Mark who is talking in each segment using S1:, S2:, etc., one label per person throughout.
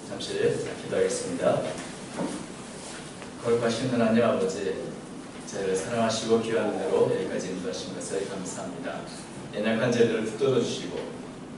S1: 잠시 기도하겠습니다. 거룩하신 하나님 아버지, 저희를 사랑하시고 귀한 은혜로 여기까지 인도하신 것을 감사합니다. 연약한 저희들을 붙들어 주시고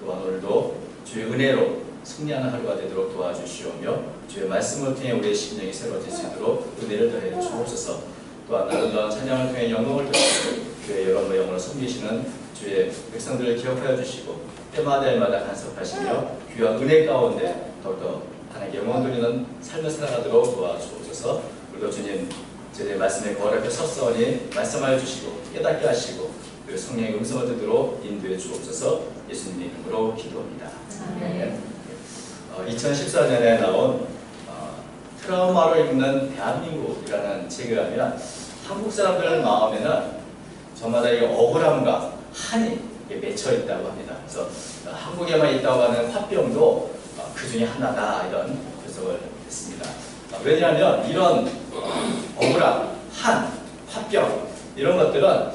S1: 또한 오늘도 주의 은혜로 승리하는 하루가 되도록 도와주시오며 주의 말씀을 통해 우리의 심령이 새로워질 수 있도록 은혜를 더해 주옵소서. 또한 아름다운 찬양을 통해 영광을 드리시고 주의 여러분의 영혼을 섬기시는 주의 백성들을 기억하여 주시고 때마다 간섭하시며 귀한 은혜 가운데 더욱더 하나님께 영광 돌리는 삶을 살아가도록 도와주옵소서. 우리도 주님 저희의 말씀에 거울 앞에 섰사오니 말씀하여 주시고 깨닫게 하시고 그 성령의 음성을 듣도록 인도해 주옵소서. 예수님의 이름으로 기도합니다. 2014년에 나온 트라우마로 읽는 대한민국이라는 책을 하면 한국 사람들 마음에는 저마다 이 억울함과 한이 맺혀 있다고 합니다. 그래서 한국에만 있다고 하는 화병도 그 중에 하나다, 이런 분석을 했습니다. 왜냐하면 이런 억울함, 한, 화병 이런 것들은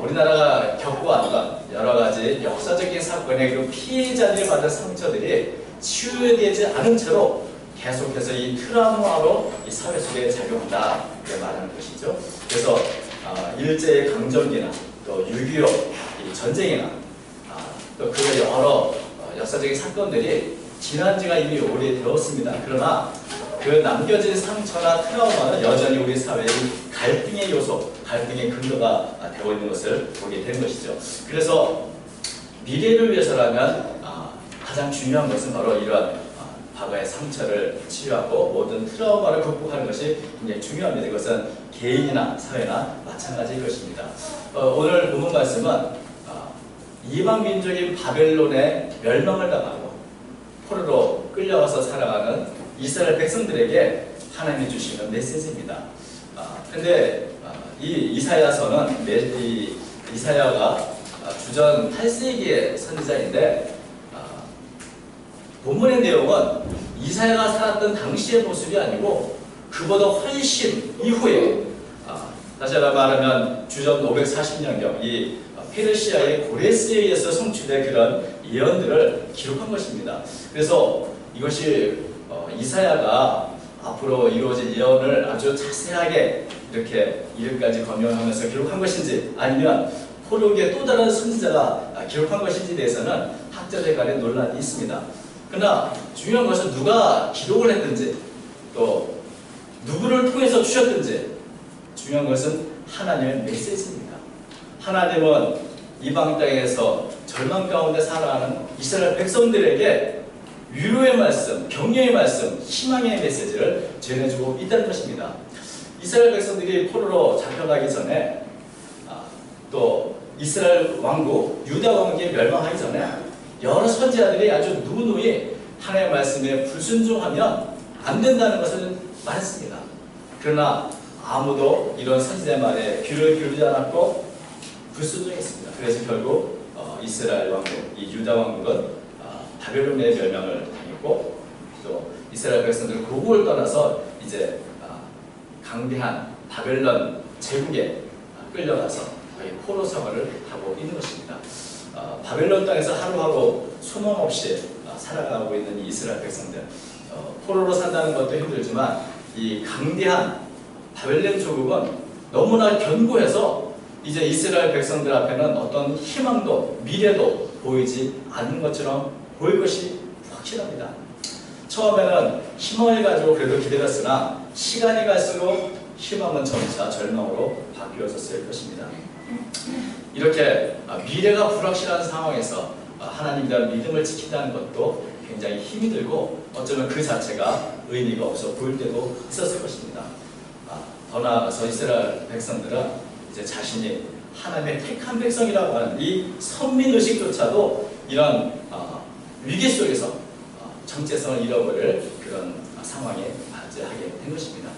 S1: 우리나라가 겪어왔던 여러 가지 역사적인 사건의 그 피해자들이 받은 상처들이 치유되지 않은 채로 계속해서 이 트라우마로 이 사회 속에 작용한다, 이렇게 말하는 것이죠. 그래서 일제의 강점기나 또 6.25 이 전쟁이나 또 그 여러 역사적인 사건들이 지난 지가 이미 오래되었습니다. 그러나 그 남겨진 상처나 트라우마는 여전히 우리 사회의 갈등의 요소, 갈등의 근거가 되고 있는 것을 보게 되는 것이죠. 그래서 미래를 위해서라면 가장 중요한 것은 바로 이러한 과거의 상처를 치유하고 모든 트라우마를 극복하는 것이 굉장히 중요합니다. 이것은 개인이나 사회나 마찬가지일 것입니다. 오늘 본문 말씀은 이방 민족인 바벨론의 멸망을 당하고 포로로 끌려가서 살아가는 이스라엘 백성들에게 하나님이 주시는 메시지입니다. 그런데 이 이사야서는 이사야가 주전 8세기의 선지자인데 본문의 내용은 이사야가 살았던 당시의 모습이 아니고 그보다 훨씬 이후에, 다시 말하면 주전 540년경 이 페르시아의 고레스에 의해서 성취된 그런 예언들을 기록한 것입니다. 그래서 이것이 이사야가 앞으로 이루어질 예언을 아주 자세하게 이렇게 이름까지 검명하면서 기록한 것인지 아니면 포로기의 또 다른 선지자가 기록한 것인지에 대해서는 학자들 간에 논란이 있습니다. 그러나 중요한 것은 누가 기록을 했든지 또 누구를 통해서 주셨든지 중요한 것은 하나님의 메시지입니다. 하나님은 이방 땅에서 절망 가운데 살아가는 이스라엘 백성들에게 위로의 말씀, 격려의 말씀, 희망의 메시지를 전해주고 있다는 것입니다. 이스라엘 백성들이 포로로 잡혀가기 전에 또 이스라엘 왕국, 유다 왕국이 멸망하기 전에 여러 선지자들이 아주 누누이 하나님의 말씀에 불순종하면 안 된다는 것을 말했습니다. 그러나 아무도 이런 선지자의 말에 귀를 기울이지 않았고 불순종했습니다. 그래서 결국 이스라엘 왕국, 이 유다 왕국은 바벨론의 멸망을 당했고 또 이스라엘 백성들은 고국을 떠나서 이제 강대한 바벨론 제국에 끌려가서 거의 포로 생활을 하고 있는 것입니다. 바벨론 땅에서 하루하루 소망 없이 살아가고 있는 이 이스라엘 백성들, 포로로 산다는 것도 힘들지만 이 강대한 바벨론 조국은 너무나 견고해서 이제 이스라엘 백성들 앞에는 어떤 희망도 미래도 보이지 않는 것처럼 보일 것이 확실합니다. 처음에는 희망을 가지고 그래도 기다렸으나 시간이 갈수록 희망은 점차 절망으로 바뀌어졌을 것입니다. 이렇게 미래가 불확실한 상황에서 하나님에 대한 믿음을 지킨다는 것도 굉장히 힘이 들고 어쩌면 그 자체가 의미가 없어 보일 때도 있었을 것입니다. 더 나아가서 이스라엘 백성들은 이제 자신이 하나님의 택한 백성이라고 하는 이 선민의식조차도 이런 위기 속에서 정체성을 잃어버릴 그런 상황에 맞이하게 된 것입니다.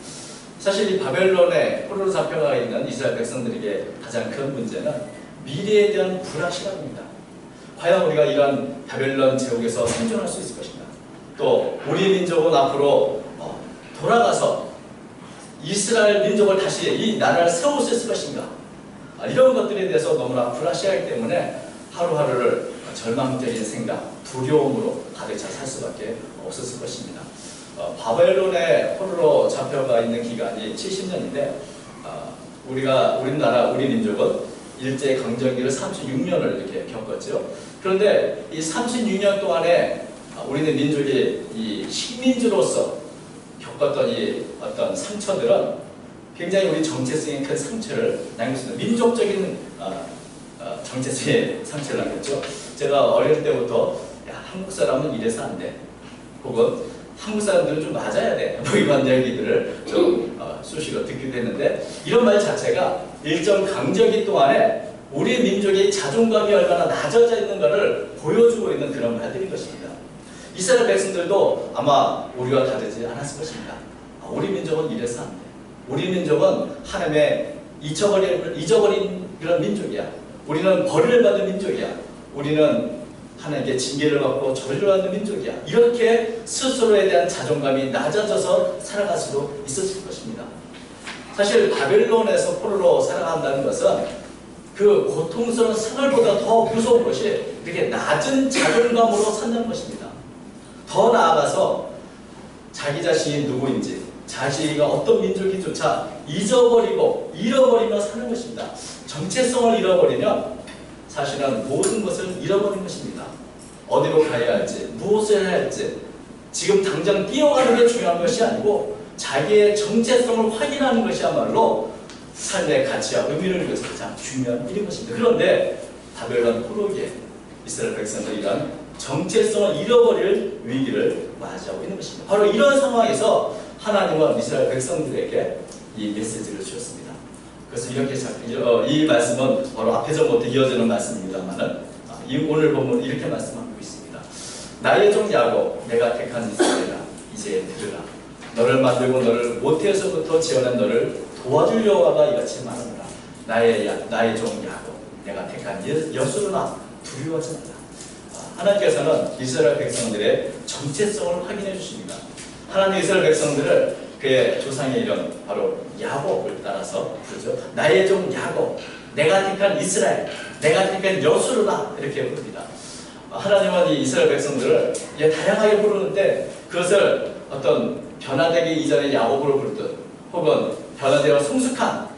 S1: 사실 이 바벨론에 포로로 잡혀가 있는 이스라엘 백성들에게 가장 큰 문제는 미래에 대한 불확실함입니다. 과연 우리가 이런 바벨론 제국에서 생존할 수 있을 것인가? 또 우리 민족은 앞으로 돌아가서 이스라엘 민족을 다시 이 나라를 세울 수 있을 것인가? 이런 것들에 대해서 너무나 불확실하기 때문에 하루하루를 절망적인 생각, 두려움으로 가득 차 살 수밖에 없었을 것입니다. 바벨론에 포로로 잡혀가 있는 기간이 70년인데 우리나라, 우리 민족은 일제 강점기를 36년을 이렇게 겪었죠. 그런데 이 36년 동안에 우리는 민족이 이 식민지로서 겪었던 이 어떤 상처들은 굉장히 우리 정체성의 큰 상처를 남겼습니다. 민족적인 정체성의 상처를 남겼죠. 제가 어릴 때부터 야, 한국 사람은 이래서 안 돼. 혹은 한국 사람들은 좀 맞아야 돼. 뭐 이런 얘기들을 좀 수시로 듣기도 했는데 이런 말 자체가 일정 강점기 동안에 우리 민족의 자존감이 얼마나 낮아져 있는 것을 보여주고 있는 그런 말들인 것입니다. 이스라엘 백성들도 아마 우리와 다르지 않았을 것입니다. 우리 민족은 이래서 안 돼. 우리 민족은 하나님의 잊어버린 그런 민족이야. 우리는 벌을 받은 민족이야. 우리는 하나님께 징계를 받고 저주를 받는 민족이야. 이렇게 스스로에 대한 자존감이 낮아져서 살아갈 수도 있었을 것입니다. 사실 바벨론에서 포로로 살아간다는 것은 그 고통스러운 생활보다 더 무서운 것이 이렇게 낮은 자존감으로 산다는 것입니다. 더 나아가서 자기 자신이 누구인지, 자기가 어떤 민족인조차 잃어버리며 사는 것입니다. 정체성을 잃어버리면 사실은 모든 것을 잃어버린 것입니다. 어디로 가야 할지, 무엇을 해야 할지, 지금 당장 뛰어가는 게 중요한 것이 아니고 자기의 정체성을 확인하는 것이야말로 삶의 가치와 의미를 위해서 가장 중요한 일인 것입니다. 그런데 바벨론 포로기에 이스라엘 백성들이 이런 정체성을 잃어버릴 위기를 맞이하고 있는 것입니다. 바로 이런 상황에서 하나님은 이스라엘 백성들에게 이 메시지를 주셨습니다. 그래서 이렇게 이 말씀은 바로 앞에 전부터 이어지는 말씀입니다만은 오늘 본문 이렇게 말씀하고 있습니다. 나의 종 야곱, 내가 택한 이스라엘아, 이제 들으라. 너를 만들고 너를 모태에서부터 지어낸 너를 도와줄 여호와가 이같이 말하노라. 나의 종 야곱, 내가 택한 여수르나 두려워하지 말라. 하나님께서는 이스라엘 백성들의 정체성을 확인해 주십니다. 하나님 이스라엘 백성들을 그의 조상의 이름 바로 야곱을 따라서 부르죠. 나의 종 야곱, 내가 택한 이스라엘, 내가 택한 여수르나 이렇게 부릅니다. 하나님은 이 이스라엘 백성들을 다양하게 부르는데 그것을 어떤 변화되기 이전에 야곱으로 부르든 혹은 변화되어 성숙한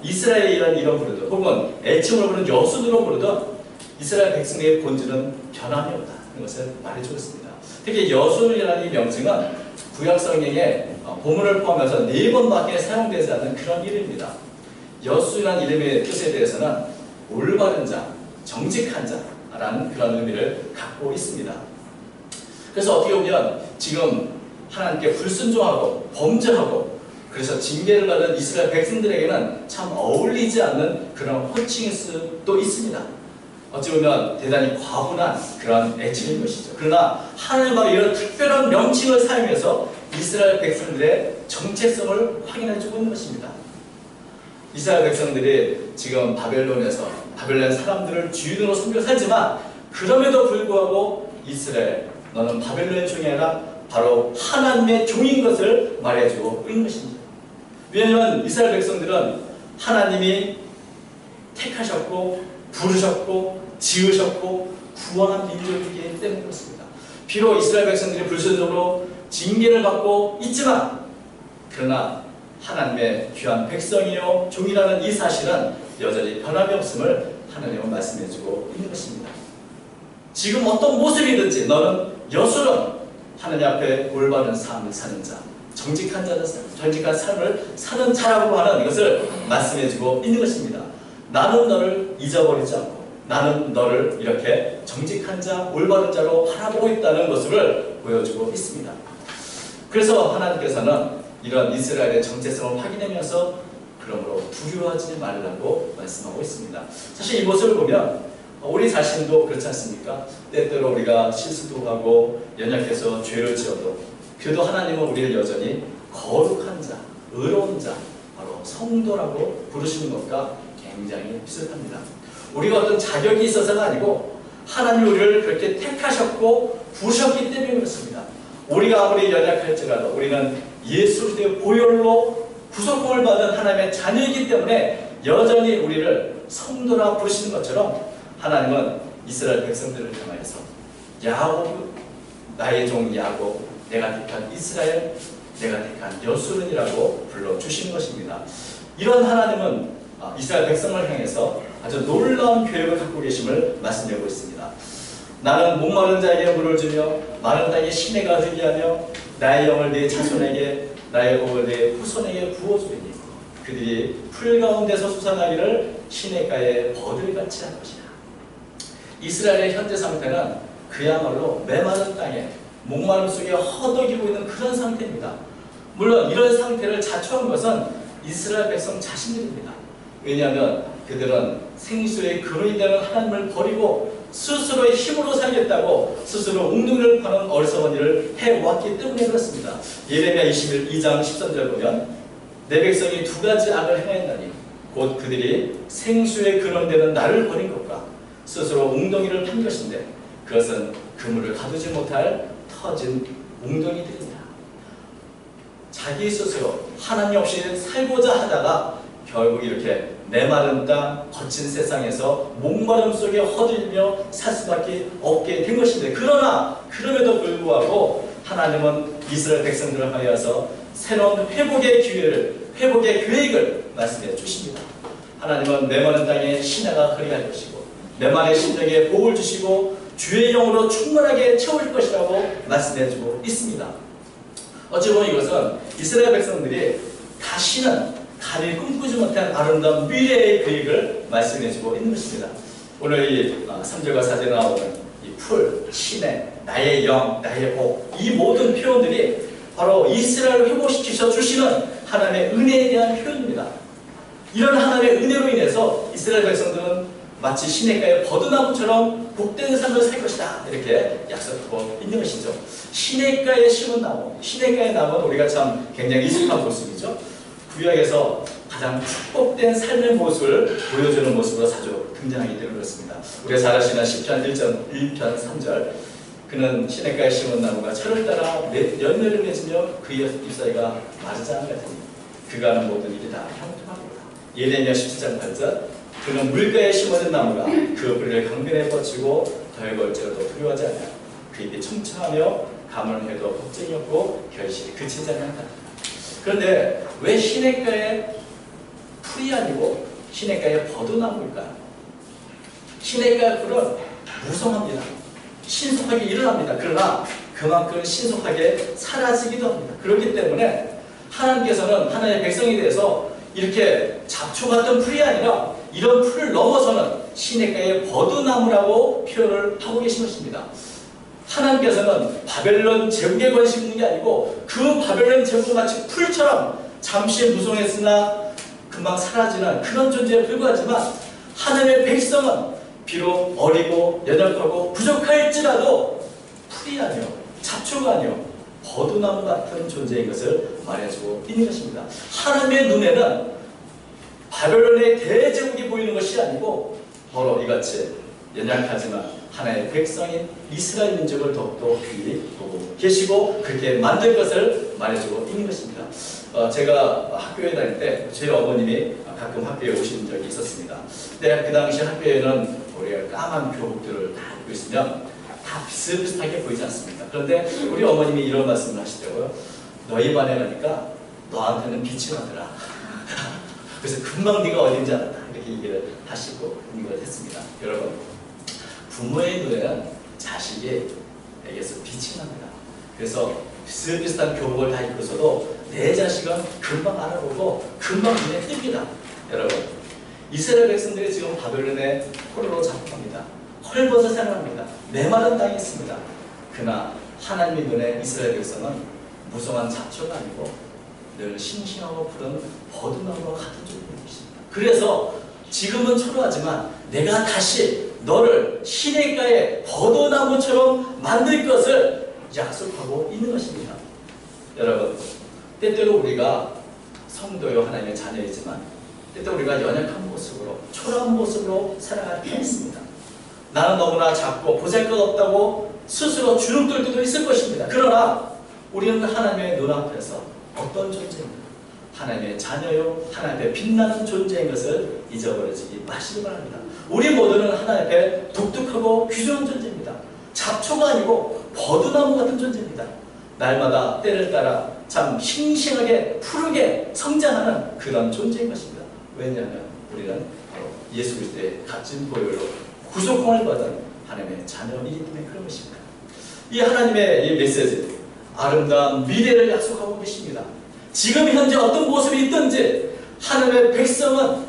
S1: 이스라엘이라는 이름 부르든 혹은 애칭으로 부르는 여수르로 부르든 이스라엘 백성의 본질은 변함이 없다는 것을 말해주고 있습니다. 특히 여수르라는 이 명칭은 구약 성경에 보문을 포함해서 4번밖에 사용되지 않는 그런 이름입니다. 여수라는 이름의 뜻에 대해서는 올바른 자, 정직한 자라는 그런 의미를 갖고 있습니다. 그래서 어떻게 보면 지금 하나님께 불순종하고 범죄하고 그래서 징계를 받은 이스라엘 백성들에게는 참 어울리지 않는 그런 호칭일 수도 있습니다. 어찌 보면 대단히 과분한 그런 애칭인 것이죠. 그러나 하나님은 이런 특별한 명칭을 사용해서 이스라엘 백성들의 정체성을 확인해주고 있는 것입니다. 이스라엘 백성들이 지금 바벨론 사람들을 주인으로 섬겨 살지만 그럼에도 불구하고 이스라엘, 너는 바벨론의 종이 아니라 바로 하나님의 종인 것을 말해주고 있는 것입니다. 왜냐하면 이스라엘 백성들은 하나님이 택하셨고 부르셨고 지으셨고 구원한 민족이기 때문에 그렇습니다. 비록 이스라엘 백성들이 불순종으로 징계를 받고 있지만 그러나 하나님의 귀한 백성이요 종이라는 이 사실은 여전히 변함이 없음을 하나님은 말씀해주고 있는 것입니다. 지금 어떤 모습이든지 너는 여수는 하나님 앞에 올바른 삶을 사는 자, 정직한 삶을 사는 자라고 하는 이것을 말씀해주고 있는 것입니다. 나는 너를 잊어버리지 않고 나는 너를 이렇게 정직한 자, 올바른 자로 바라보고 있다는 모습을 보여주고 있습니다. 그래서 하나님께서는 이런 이스라엘의 정체성을 확인하면서 그러므로 두려워하지 말라고 말씀하고 있습니다. 사실 이 모습을 보면 우리 자신도 그렇지 않습니까? 때때로 우리가 실수도 하고 연약해서 죄를 지어도 그래도 하나님은 우리를 여전히 거룩한 자, 의로운 자, 바로 성도라고 부르시는 것과 굉장히 비슷합니다. 우리가 어떤 자격이 있어서가 아니고 하나님이 우리를 그렇게 택하셨고 부르셨기 때문에 그렇습니다. 우리가 아무리 연약할지라도 우리는 예수 그리스도의 보혈로 구속공을 받은 하나님의 자녀이기 때문에 여전히 우리를 성도라 부르시는 것처럼 하나님은 이스라엘 백성들을 향하여서 야곱, 나의 종 야곱, 내가 택한 이스라엘, 내가 택한 여수론이라고 불러주시는 것입니다. 이런 하나님은 이스라엘 백성을 향해서 아주 놀라운 계획을 갖고 계심을 말씀드리고 있습니다. 나는 목마른 자에게 물을 주며 마른 땅에 시내가 흐르게 하며 나의 영을 네 자손에게 나의 복을 네 후손에게 부어주리니 그들이 풀 가운데서 솟아나기를 시냇가에 버들같이 할 것이다. 이스라엘의 현재 상태는 그야말로 메마른 땅에 목마름 속에 허덕이고 있는 그런 상태입니다. 물론 이런 상태를 자초한 것은 이스라엘 백성 자신들입니다. 왜냐하면 그들은 생수의 근원이 되는 하나님을 버리고 스스로의 힘으로 살겠다고 스스로 웅둥이를 파는 어리석은 일을 해왔기 때문에 그렇습니다. 예레미야 22장 13절 보면 내 백성이 두 가지 악을 행했나니 곧 그들이 생수의 근원 되는 나를 버린 것과 스스로 웅덩이를 판 것인데 그것은 그물을 가두지 못할 터진 웅덩이들입니다. 자기 스스로 하나님 없이 살고자 하다가 결국 이렇게 메마른 땅, 거친 세상에서 목마름 속에 허들며 살 수밖에 없게 된 것인데 그러나 그럼에도 불구하고 하나님은 이스라엘 백성들을 하여서 새로운 회복의 기회를, 회복의 계획을 말씀해 주십니다. 하나님은 메마른 땅에 시내가 흐르게 할 것이고 메마른 심령에 복을 주시고 주의 영으로 충만하게 채울 것이라고 말씀해주고 있습니다. 어찌 보면 이것은 이스라엘 백성들이 다시는 감히 꿈꾸지 못한 아름다운 미래의 계획을 말씀해주고 있는 것입니다. 오늘 이 3절과 4절에 나오는 이 풀, 시내, 나의 영, 나의 복, 이 모든 표현들이 바로 이스라엘을 회복시키셔 주시는 하나님의 은혜에 대한 표현입니다. 이런 하나님의 은혜로 인해서 이스라엘 백성들은 마치 시냇가의 버드나무처럼 복된 삶을 살 것이다 이렇게 약속하고 있는 것이죠. 시냇가에 심은 나무, 시냇가의 나무는 우리가 참 굉장히 익숙한 모습이죠. 구약에서 가장 축복된 삶의 모습을 보여주는 모습으로 자주 등장하기 때문에 그렇습니다. 우리가 잘 아시는 시편 1편 3절 그는 시냇가에 심은 나무가 철을 따라 열매를 맺으며 그의 잎사귀가 마르지 않은 같으니 그가 하는 모든 일이 다 형통하리로다. 예레미야 17장 8절 그는 물가에 심어진 나무가 그 뿌리를 강변에 뻗치고 덜걸지라도 두려워하지 않아 그 잎이 청청하며 가물을 해도 걱정이 없고 결실이 그치지 않는다. 그런데 왜 시냇가에 풀이 아니고 시냇가에 버드나무일까요? 시냇가의 풀은 무성합니다. 신속하게 일어납니다. 그러나 그만큼 신속하게 사라지기도 합니다. 그렇기 때문에 하나님께서는 하나님의 백성에 대해서 이렇게 잡초 같은 풀이 아니라 이런 풀을 넘어서는 시냇가의 버드나무라고 표현을 하고 계신 것입니다. 하나님께서는 바벨론 제국에 관심 있는 게 아니고 그 바벨론 제국은 마치 풀처럼 잠시 무성했으나 금방 사라지는 그런 존재에 불과하지만 하나님의 백성은 비록 어리고 연약하고 부족할지라도 풀이 아니요 잡초가 아니요 버드나무 같은 존재인 것을 말해주고 있는 것입니다. 하나님의 눈에는 바벨론의 대제국이 보이는 것이 아니고 바로 이같이 연약하지만 하나의 백성인 이스라엘 민족을 더욱더 귀히 보고 계시고 그렇게 만들 것을 말해주고 있는 것입니다. 제가 학교에 다닐 때 저희 어머님이 가끔 학교에 오신 적이 있었습니다. 근데 그 당시 학교에는 우리가 까만 교복들을 다 입고 있으면 다 비슷비슷하게 보이지 않습니까? 그런데 우리 어머님이 이런 말씀을 하시더라고요. 너희 반에 가니까 너한테는 빛이 나더라. 그래서 금방 네가 어딘지 알았다. 이렇게 얘기를 하시고 이걸 했습니다. 여러분, 부모의 눈에는 자식에게서 빛이 납니다. 그래서 비슷비슷한 교복을 다 입고서도 내 자식은 금방 알아보고 금방 눈에 띕니다. 여러분, 이스라엘 백성들이 지금 바벨론의 포로로 잡혀갑니다. 헐벗어 생활합니다. 메마른 땅에 있습니다. 그러나 하나님의 눈에 이스라엘 백성은 무성한 잡초가 아니고 늘 싱싱하고 푸른 버드나무와 같은 존재인 것입니다. 그래서 지금은 초라하지만 내가 다시 너를 시냇가의 버드나무처럼 만들 것을 약속하고 있는 것입니다. 여러분, 때때로 우리가 성도요 하나님의 자녀이지만 때때로 우리가 연약한 모습으로 초라한 모습으로 살아갈 때가 있습니다. 나는 너무나 작고 보잘것없다고 스스로 주눅들 때도 있을 것입니다. 그러나 우리는 하나님의 눈앞에서 어떤 존재입니까? 하나님의 자녀요, 하나님 앞에 빛나는 존재인 것을 잊어버리지 마시기 바랍니다. 우리 모두는 하나님 앞에 독특하고 귀중한 존재입니다. 잡초가 아니고 버드나무 같은 존재입니다. 날마다 때를 따라 참 싱싱하게 푸르게 성장하는 그런 존재인 것입니다. 왜냐하면 우리는 바로 예수 그리스도의 값진 보혈로 구속함을 받은 하나님의 자녀이기 때문에 그런 것입니다. 이 하나님의 이 메시지, 아름다운 미래를 약속하고 계십니다. 지금 현재 어떤 모습이 있든지 하나님의 백성은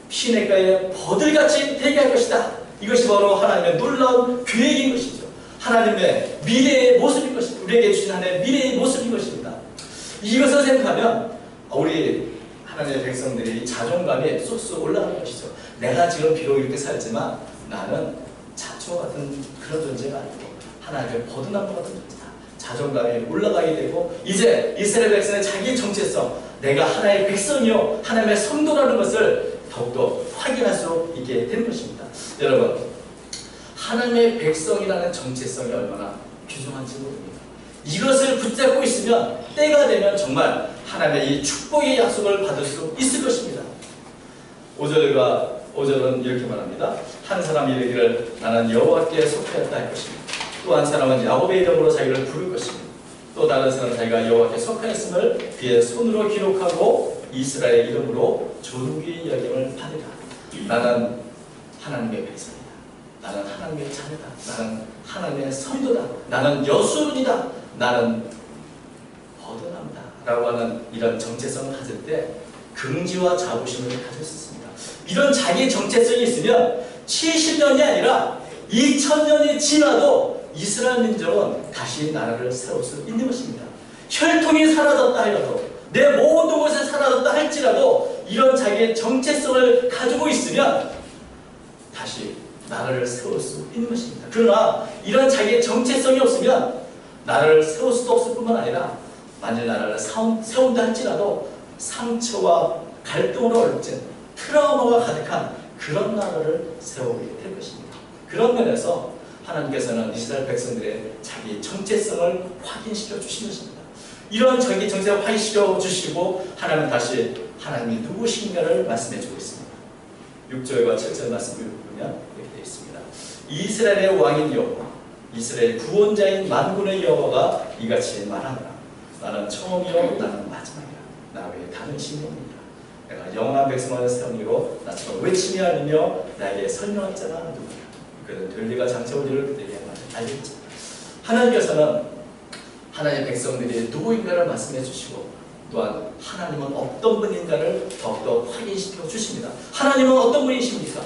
S1: 시냇가에 버들같이 되게 할 것이다. 이것이 바로 하나님의 놀라운 계획인 것이죠. 하나님의 미래의 모습인 것입니다. 우리에게 주신 하나님의 미래의 모습인 것입니다. 이것을 생각하면 우리 하나님의 백성들이 자존감이 쑥쑥 올라가는 것이죠. 내가 지금 비록 이렇게 살지만 나는 잡초 같은 그런 존재가 아니고 하나님의 버드나무 같은 존재다. 자존감이 올라가게 되고 이제 이스라엘 백성의 자기 정체성, 내가 하나님의 백성이요 하나님의 성도라는 것을 더욱더 확인할 수 있게 되는 것입니다. 여러분, 하나님의 백성이라는 정체성이 얼마나 귀중한지 모릅니다. 이것을 붙잡고 있으면 때가 되면 정말 하나님의 이 축복의 약속을 받을 수 있을 것입니다. 5절은 이렇게 말합니다. 한 사람이 이르기를 나는 여호와께 속하였다 할 것입니다. 또 한 사람은 야곱의 이름으로 자기를 부를 것입니다. 또 다른 사람은 자기가 여호와께 속하였음을 그의 손으로 기록하고 이스라엘의 이름으로 존귀 여김을 받으라. 나는 하나님의 백성이다. 나는 하나님의 자녀다. 나는 하나님의 성도다. 나는 여수론이다. 나는 버드나무다. 라고 하는 이런 정체성을 가질 때 긍지와 자부심을 가질 수 있습니다. 이런 자기 정체성이 있으면 70년이 아니라 2000년이 지나도 이스라엘 민족은 다시 나라를 세울 수 있는 것입니다. 혈통이 사라졌다 하여도 내 모든 곳에 사라졌다 할지라도 이런 자기의 정체성을 가지고 있으면 다시 나라를 세울 수 있는 것입니다. 그러나 이런 자기의 정체성이 없으면 나라를 세울 수도 없을 뿐만 아니라 만일 나라를 세운다 할지라도 상처와 갈등으로 얼진 트라우마가 가득한 그런 나라를 세우게 될 것입니다. 그런 면에서 하나님께서는 이스라엘 백성들의 자기 정체성을 확인시켜 주신 것입니다. 이런 자기 정체성을 확인시켜 주시고 하나님은 다시 하나님이 누구신가를 말씀해 주고 있습니다. 6절과 7절 말씀을 보면 이렇게 되어 있습니다. 이스라엘의 왕인 여호와, 이스라엘 구원자인 만군의 여호와가 이같이 말하노라. 나는 처음이요 나는 마지막이라. 나 외에 다른 신이 없느니라. 내가 영원한 백성을 세우니로 나처럼 외치며 알리며 나에게 설명할 자가 누구냐. 그는 들리가 장세오리를 그들에게 알겠지. 하나님께서는 하나님의 백성들이 누구인가를 말씀해 주시고 또한 하나님은 어떤 분인가를 더욱더 확인시켜 주십니다. 하나님은 어떤 분이십니까?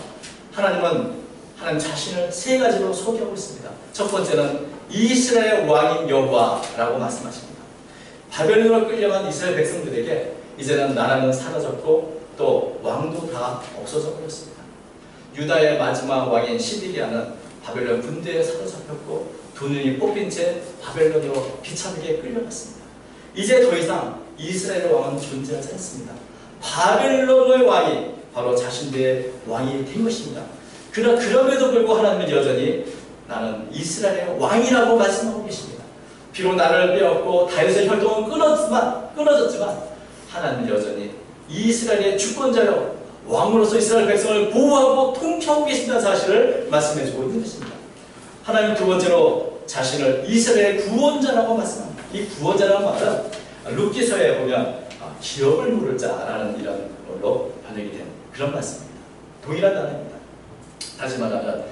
S1: 하나님은 하나님 자신을 세 가지로 소개하고 있습니다. 첫 번째는 이스라엘 왕인 여호와라고 말씀하십니다. 바벨론으로 끌려간 이스라엘 백성들에게 이제는 나라는 사라졌고 또 왕도 다 없어져 버렸습니다. 유다의 마지막 왕인 시드기야는 바벨론 군대에 사로잡혔고 두 눈이 뽑힌 채 바벨론으로 비참하게 끌려갔습니다. 이제 더 이상 이스라엘의 왕은 존재하지 않습니다. 바벨론의 왕이 바로 자신들의 왕이 된 것입니다. 그러나 그럼에도 불구하고 하나님은 여전히 나는 이스라엘의 왕이라고 말씀하고 계십니다. 비록 나를 빼앗고 다윗의 혈통은 끊어졌지만 하나님은 여전히 이스라엘의 주권자요 왕으로서 이스라엘 백성을 보호하고 통치하고 계신다는 사실을 말씀해주고 있는 것입니다. 하나님 두 번째로 자신을 이스라엘의 구원자라고 말씀합니다. 이 구원자라는 말은 룻기서에 보면 기업을 물을 자라는 이런 걸로 번역이 된 그런 말씀입니다. 동일한 단어입니다. 다시 말하면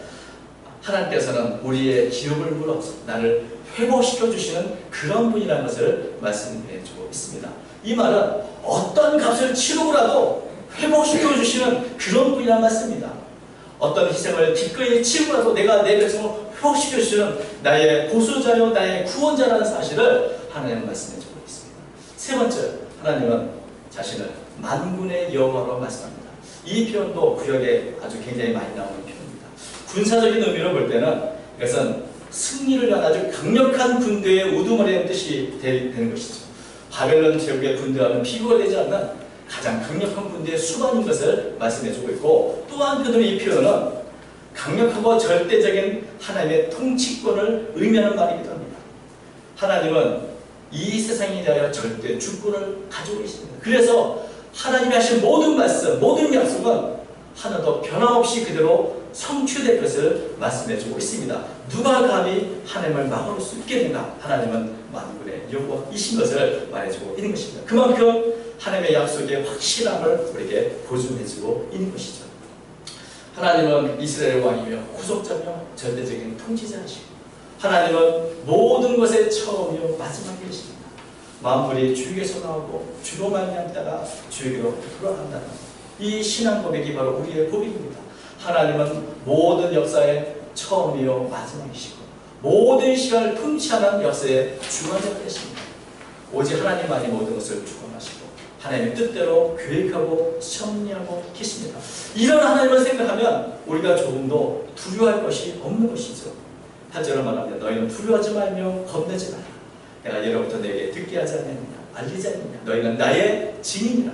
S1: 하나님께서는 우리의 기업을 물어서 나를 회복시켜 주시는 그런 분이라는 것을 말씀해주고 있습니다. 이 말은 어떤 값을 치르고라도 회복시켜 주시는 그런 분이란 말씀입니다. 어떤 희생을 기꺼이 치르고라도 내가 내 백성을 회복시켜 주시는 나의 보수자요 나의 구원자라는 사실을 하나님은 말씀해주고 있습니다. 세 번째, 하나님은 자신을 만군의 여호와로 말씀합니다. 이 표현도 구역에 아주 굉장히 많이 나오는 표현입니다. 군사적인 의미로 볼 때는 이것은 승리를 위한 아주 강력한 군대의 우두머리라는 뜻이 되는 것이죠. 바벨론 제국의 군대와는 비교가 되지 않는 가장 강력한 군대의 수반인 것을 말씀해주고 있고, 또한 한편으로 이 표현은 강력하고 절대적인 하나님의 통치권을 의미하는 말이기도 합니다. 하나님은 이 세상에 대하여 절대 주권을 가지고 계십니다. 그래서 하나님이 하신 모든 말씀, 모든 약속은 하나도 변함없이 그대로 성취될 것을 말씀해주고 있습니다. 누가 감히 하나님을 막을 수 있겠는가? 하나님은 만군의 여호와이신 것을 말해주고 있는 것입니다. 그만큼 하나님의 약속의 확실함을 우리에게 보증해주고 있는 것이죠. 하나님은 이스라엘 왕이며 구속자며 절대적인 통치자이시고, 하나님은 모든 것의 처음이요 마지막이십니다. 만물이 주에게서 나오고 주로 말미암다가 주에게로 돌아간다는 이 신앙 고백이 바로 우리의 고백입니다. 하나님은 모든 역사의 처음이요 마지막이시고 모든 시간을 통치하는 역사의 주관자가 되십니다. 오직 하나님만이 모든 것을 주관하시고 하나님의 뜻대로 계획하고 섭리하고 계십니다. 이런 하나님을 생각하면 우리가 조금도 두려워할 것이 없는 것이죠. 8절을 말하면 너희는 두려워하지 말며 겁내지 말라. 내가 예로부터 내게 듣게 하지 않느냐 알리지 않느냐. 너희는 나의 증인이라.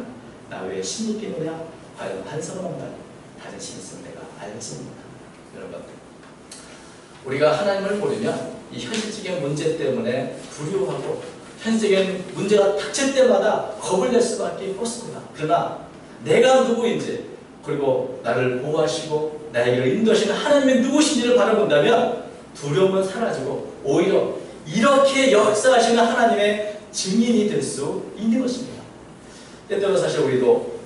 S1: 나 외에 신이 있겠느냐. 과연 반성은 없나니 다른 신이 있으면 내가 알지니라. 여러분, 우리가 하나님을 모르면 이 현실적인 문제 때문에 두려워하고 현실적인 문제가 닥칠 때마다 겁을 낼 수밖에 없습니다. 그러나 내가 누구인지 그리고 나를 보호하시고 나에게 인도하시는 하나님의 누구신지를 바라본다면 두려움은 사라지고 오히려 이렇게 역사하시는 하나님의 증인이 될 수 있는 것입니다. 때때로 사실 우리도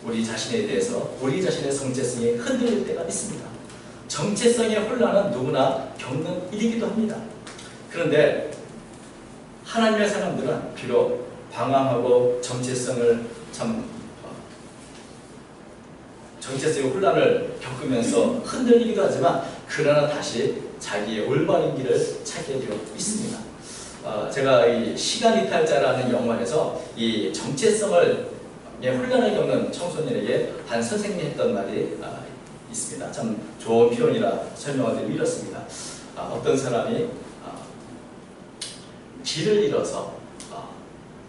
S1: 우리 자신에 대해서 우리 자신의 정체성이 흔들릴 때가 있습니다. 정체성의 혼란은 누구나 겪는 일이기도 합니다. 그런데 하나님의 사람들은 비록 방황하고 정체성의 혼란을 겪으면서 흔들리기도 하지만 그러나 다시 자기의 올바른 길을 찾게 되어 있습니다. 제가 이 시간 이탈자라는 영화에서 이 정체성을 혼란을 겪는 청소년에게 한 선생님이 했던 말이 있습니다. 참 좋은 표현이라 설명하기 이렇습니다. 어떤 사람이 길을 잃어서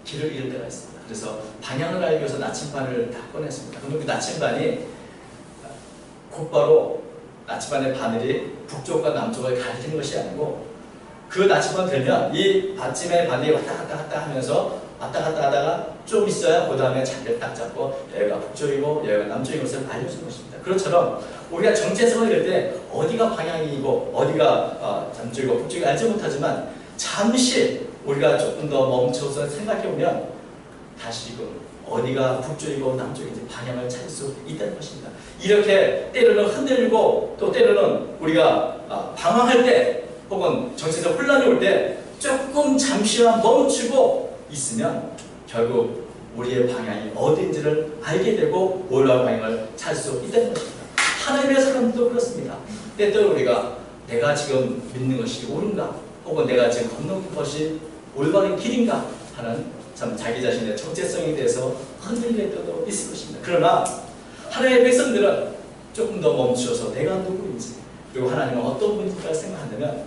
S1: 길을 잃을 때가 있습니다. 그래서 방향을 알기 위해서 나침반을 다 꺼냈습니다. 그런데 그 나침반이 곧바로 나침반의 바늘이 북쪽과 남쪽을 가리키는 것이 아니고 그 나침반 들면 이 받침의 바늘이 왔다 갔다 하면서 왔다 갔다 하다가 좀 있어야 그 다음에 자리를 딱 잡고 여기가 북쪽이고 여기가 남쪽인 것을 알려주는 것입니다. 그것처럼 우리가 정체성을 이럴 때 어디가 방향이고 어디가 남쪽이고 북쪽이 알지 못하지만 잠시 우리가 조금 더 멈춰서 생각해보면 다시금 어디가 북쪽이고 남쪽인지 방향을 찾을 수 있다는 것입니다. 이렇게 때로는 흔들리고 또 때로는 우리가 방황할 때 혹은 정체적 혼란이 올 때 조금 잠시만 멈추고 있으면 결국 우리의 방향이 어딘지를 알게 되고 올바른 방향을 찾을 수 있다는 것입니다. 하나님의 사람도 그렇습니다. 때때로 우리가 내가 지금 믿는 것이 옳은가 혹은 내가 지금 걷는 것이 올바른 길인가 하는 참 자기 자신의 정체성에 대해서 흔들릴 때도 있을 것입니다. 그러나 하나님의 백성들은 조금 더 멈추어서 내가 누구인지 그리고 하나님은 어떤 분인가 생각한다면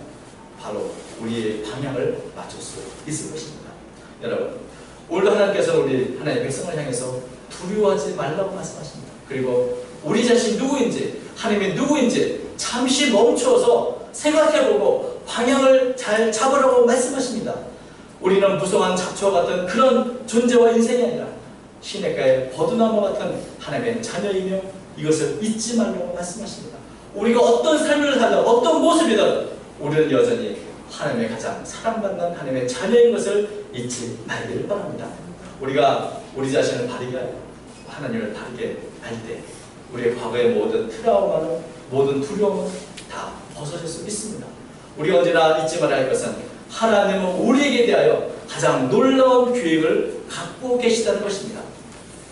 S1: 바로 우리의 방향을 맞출 수 있을 것입니다. 여러분, 오늘도 하나님께서 우리 하나님의 백성을 향해서 두려워하지 말라고 말씀하십니다. 그리고 우리 자신 누구인지 하나님이 누구인지 잠시 멈추어서 생각해보고 방향을 잘 잡으라고 말씀하십니다. 우리는 무성한 잡초와 같은 그런 존재와 인생이 아니라 시냇가의 버드나무 같은 하나님의 자녀이며 이것을 잊지 말라고 말씀하십니다. 우리가 어떤 삶을 살든 어떤 모습이든 우리는 여전히 하나님의 가장 사랑받는 하나님의 자녀인 것을 잊지 말기를 바랍니다. 우리가 우리 자신을 바르게 하고 하나님을 바르게 알 때 우리의 과거의 모든 트라우마는 모든 두려움은 다 벗어질 수 있습니다. 우리가 언제나 잊지 말아야 할 것은 하나님은 우리에게 대하여 가장 놀라운 계획을 갖고 계시다는 것입니다.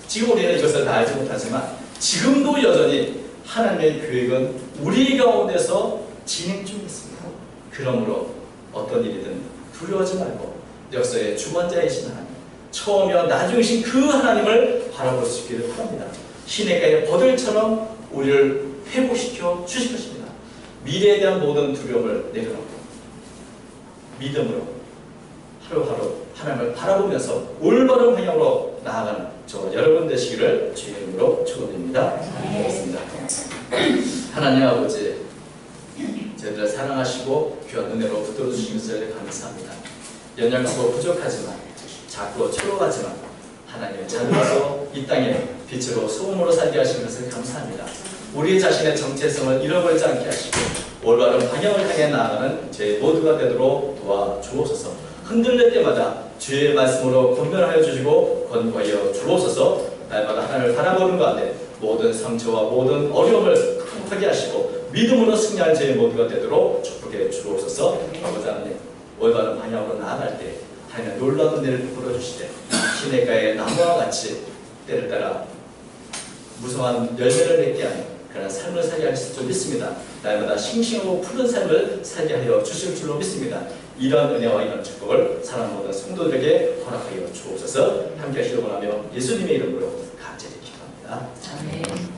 S1: 지금 우리는 이것을 다 알지 못하지만 지금도 여전히 하나님의 계획은 우리 가운데서 진행 중에 있습니다. 그러므로 어떤 일이든 두려워하지 말고 역사의 주관자이신 하나님, 처음이와 나중이신 그 하나님을 바라볼 수 있기를 바랍니다. 시냇가의 버들처럼 우리를 회복시켜 주실 것입니다. 미래에 대한 모든 두려움을 내려놓고 믿음으로 하루하루 하나님을 바라보면서 올바른 방향으로 나아가는 저 여러분 되시기를 주의 이름으로 축원드립니다. 고맙습니다. 하나님 아버지, 저희들을 사랑하시고 귀한 은혜로 붙들어 주신 것을 감사합니다. 연약하고 부족하지만 작고 초록하지만 하나님의 자녀로서 이 땅에 빛으로 소금으로 살게 하신 것을 감사합니다. 우리 자신의 정체성을 잃어버리지 않게 하시고 올바른 방향을 향해 나아가는 제 모두가 되도록 도와주옵소서. 흔들릴 때마다 주의 말씀으로 권면하여 주시고 권고하여 주옵소서. 날마다 하나님을 바라보는 가운데 모든 상처와 모든 어려움을 극복하게 하시고 믿음으로 승리하는 제 모두가 되도록 축복해 주옵소서. 아버지 하나님, 올바른 방향으로 나아갈 때 하나님의 놀라운 은혜를 베풀어주시되 시냇가의 나무와 같이 때를 따라 무성한 열매를 맺게 하는 그런 삶을 살게 하실 줄 믿습니다. 날마다 싱싱하고 푸른 삶을 살게 하여 주실 줄로 믿습니다. 이런 은혜와 이런 축복을 사랑하는 모든 성도들에게 허락하여 주옵소서. 함께 하시기 원하며 예수님의 이름으로 간절히 기도합니다.
S2: 아멘.